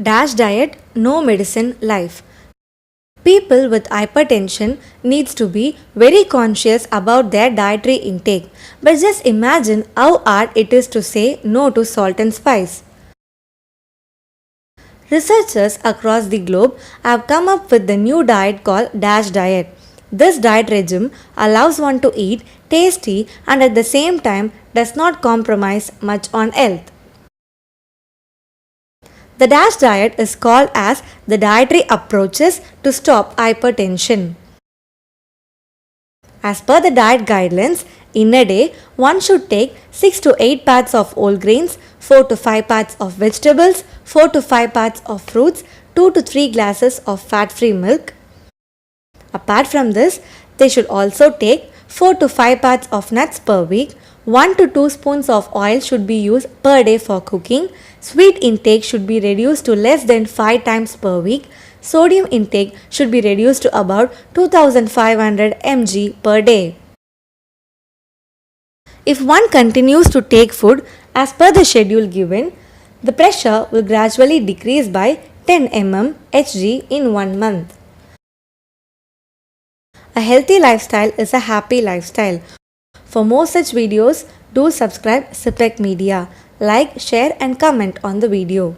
D.A.S.H diet, no medicine life. People with hypertension needs to be very conscious about their dietary intake. But just imagine how hard it is to say no to salt and spice. Researchers across the globe have come up with the new diet called D.A.S.H diet. This diet regime allows one to eat tasty and at the same time does not compromise much on health. The D.A.S.H diet is called as the Dietary Approaches to Stop Hypertension. As per the diet guidelines, in a day, one should take 6 to 8 parts of whole grains, 4 to 5 parts of vegetables, 4 to 5 parts of fruits, 2 to 3 glasses of fat-free milk. Apart from this, they should also take 4 to 5 parts of nuts per week, 1 to 2 spoons of oil should be used per day for cooking, sweet intake should be reduced to less than 5 times per week, sodium intake should be reduced to about 2500 mg per day. If one continues to take food as per the schedule given, the pressure will gradually decrease by 10 mm Hg in 1 month. A healthy lifestyle is a happy lifestyle. For more such videos, do subscribe Siprec Media. Like, share and comment on the video.